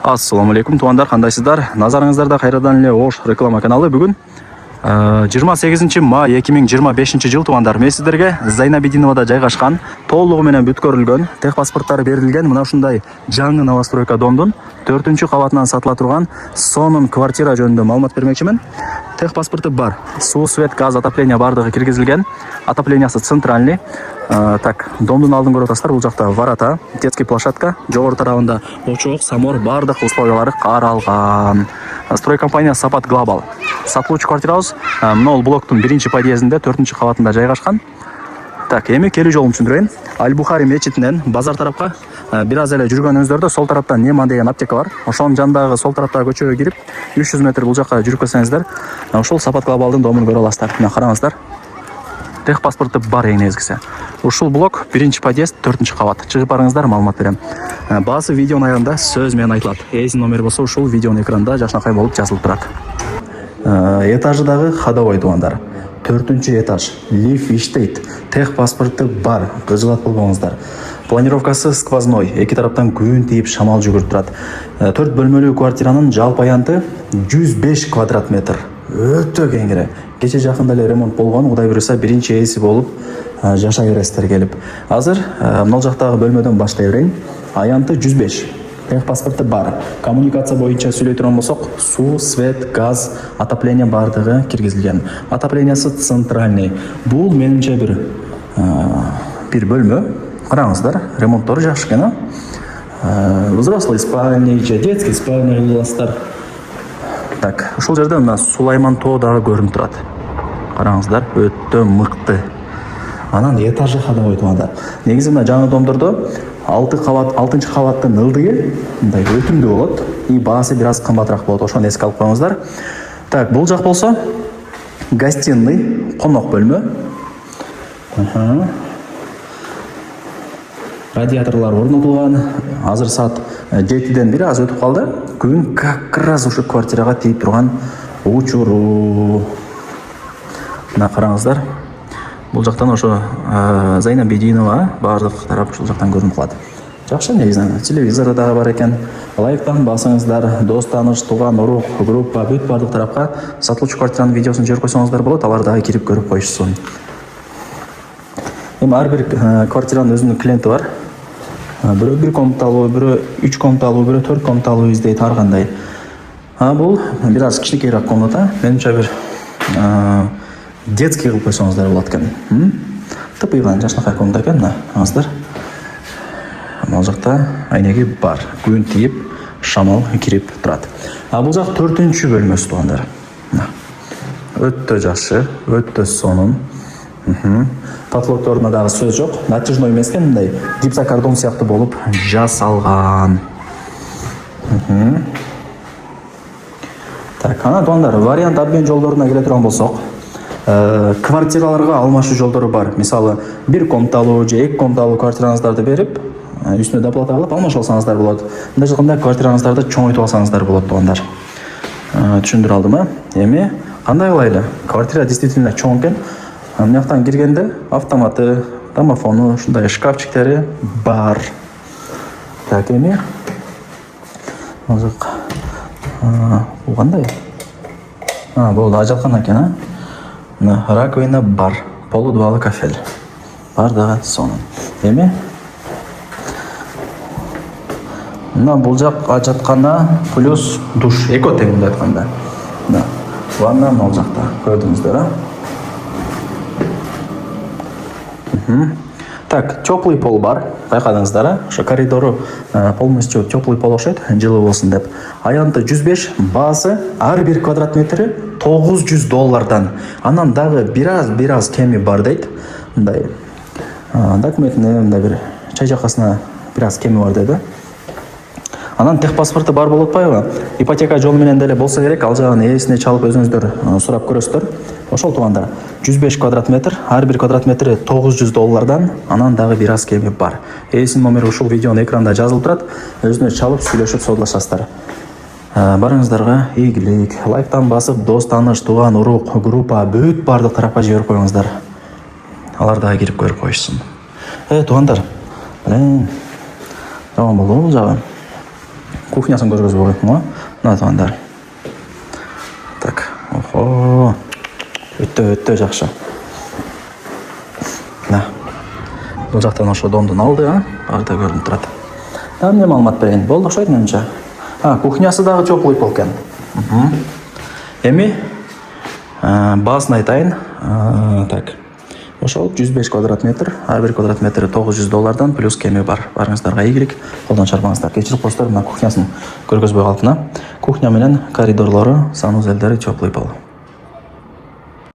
Ассаламу алейкум, туғандар, қандайсыздар? Назарыңыздарда қайрадан эле Ош реклама каналы. Бүгін 28 май 2025 жыл туғандар. Мен сіздерге Зайнабидиновада жайгашкан, толугу менен бүткөрүлгөн, техпаспорттары берилген мына ушундай жаңы новостройка домдун 4-чү кабатынан сатыла турган сонун квартира жөнүндө маалымат бермекчимин. Техпаспорты бар. Суу, свет, газ, отопление бардыгы киргизилген. Отоплениясы центральный. Так, домдун алдын көрүп атасыздар. Бул жакта ворота, детский площадка, жогору тарабында очок, самор, бардык условиялары каралган. Стройкомпания Сапат Глобал. Сатылуучу квартирабыз мына блоктун 1-чи подъездинде 4-чү кабатында жайгашкан. Так, эми келүү жолун түшүндүрөйүн. Аль-Бухари мечитинен базар тарапка бир аз эле жүргөнүңүздөрдө сол тараптан Нема деген аптека бар. Ошонун жанындагы сол тараптагы көчөгө кирип 300 метр бул жакка жүрүп кетсеңиздер, ошол Сапат Глобалдын домун көрө аласыздар. Мына караңыздар. Техпаспорты бар эң негизгиси. Ушул блок 1-чи подъезд 4-чү кабат. Чыгып барыңыздар, маалымат берем. Баасы видеонун аягында сөз менен айтылат. Эсин номер болсо ушул видеонун экранында жакшынакай болуп жазылып турат. Этаждагы ходовой тугандар. 4-чү этаж. Лифт иштейт. Техпаспорты бар. Кызылат болбоңуздар. Планировкасы сквозной. Эки тараптан күн тийип шамал жүгүрүп турат. 4 бөлмөлүү квартиранын жалпы аянты 105 квадрат метр. Өтө кеңири. Кече жакында эле ремонт болгон, Кудай буйруса 1-чи ээси болуп жашай бересиздер келип. Азыр мына жактагы бөлмөдөн баштай берейин. Аянты 105. Техпаспорты бар. Коммуникация боюнча сүйлөй турган болсок, суу, свет, газ, отопление бардыгы киргизилген. Отоплениясы центральный. Бул менимче бир бөлмө. Караңыздар, ремонттору жакшы экен, взрослый спальня, детский спальня аласыздар. Так, ушул жерде мына Сулайман тоо дагы көрүнүп турат. Караңыздар, өтө мыкты. Анан этажы ходовой туганда. Негизи мына жаңы домдордо 6-чы кабаттын ылдыгы мындай өтүмдүү болот. И баасы бир аз кымбатыраак болот. Ошону эске алып коюңуздар. Так, бул жак болсо гостиный, конок бөлмө. Радиаторлар орнотулган. Азыр саат 7-ден бир аз өтүп калды. Күн как раз ушу квартирага тийип турган учуру. Мына караңыздар. Бул жактан ошо Зайнабидинова бардык тарап ушул жактан көрүнүп калат. Жакшы, негизинен телевизору дагы бар экен. Лайктан басыңыздар, дос таныш, тууган, урук, группа, бүт бардык тарапка сатылуучу квартиранын видеосун жиберип койсоңуздар болот. Алар дагы кирип көрүп коюшсун. Эми ар бир квартиранын өзүнүн клиенти бар. Бирөө 1 комнаталуу, бирөө 3 комнаталуу, бирөө 4 комнаталуу издейт ар кандай. Бул бир аз кичинекейирээк комната. Менимче бир детский кылып койсоңуздар болот экен. Тыпыйган жакшынакай комната экен, аңыздар. Бул жакта айнеги бар. Күн тийип, шамал кирип турат. Бул жак 4-чү бөлмөсү тугандар. Өтө жакшы, өтө сонун. Потолокторуна дагы сөз жок. Натяжной эмес экен, мындай гипсокартон сыяктуу болуп жасалган. Так, ана тугандар, вариант обмен жолдоруна келе турган болсок, квартираларга алмашуу жолдору бар. Мисалы, 1 комнаталуу же 2 комнаталуу квартираңыздарды берип, үстүнө доплата алып алмашып алсаңыздар болот. Мындай жакында квартираңыздарды чоңойтуп алсаңыздар болот тугандар. Түшүндүрө алдым, Эми кандай кылайлы? Квартира действительно чоң экен. Мына жактан киргенде автоматы, домофону, ушундай шкафчиктери бар. Так, эми музык. Бул кандай? Бул ажалкан экен, раковина бар. Полудубалы кафель. Бар дагы сонун. Эми мына бул жак ажаткана плюс душ, эко тең мындай айтканда. Мына ванна бул жакта. Көрдүңүздөр, Так, теплый пол бар. Байкадыңыздар, ошо коридору полностью теплый пол окшойт, жылуу болсун деп. Аянты 105, баасы ар бир квадрат метри $900. Анан дагы бир аз кеми бар дейт. Мындай документине мындай бир чай жакасына бир аз кеми бар дейт. Анан техпаспорты бар болуп атпайбы? Ипотека жолу менен деле болсо керек, ал жагын ээсине чалып өзүңүздөр сурап көрөсүздөр. Ошол тугандар, 105 квадрат метр, ар бир квадрат метри $900, анан дагы бир аз кеми бар. Ээсинин номери ушул видеонун экранында жазылып турат. Өзүнө чалып сүйлөшүп содулашасыздар. Барыңыздарга ийгилик. Лайктан басып, дос таныш, тууган, урук, группа, бүт бардык тарапка жиберип коюңуздар. Алар дагы кирип көрүп коюшсун. Тугандар, жаман болду бул жагы. кухнясын көргөзүп койдум го. Мына туугандар. Так. Охо. Өтө жакшы. Мына. Бул жактан ошо домдун алды, Багда көрүнүп турат. Эмне маалымат берейин? Болду окшойт менимче. Кухнясы дагы теплый пол экен. Эми базын айтайын. Так. Ошол 105 квадрат метр, ар бир квадрат метри $900 плюс кеми бар. Барыңыздарга ийгилик, колдон чарбаңыздар. Кечирип коюңуздар, мына кухнясын көргөзбөй калдым. Кухня менен коридорлору, санузелдери теплый пол.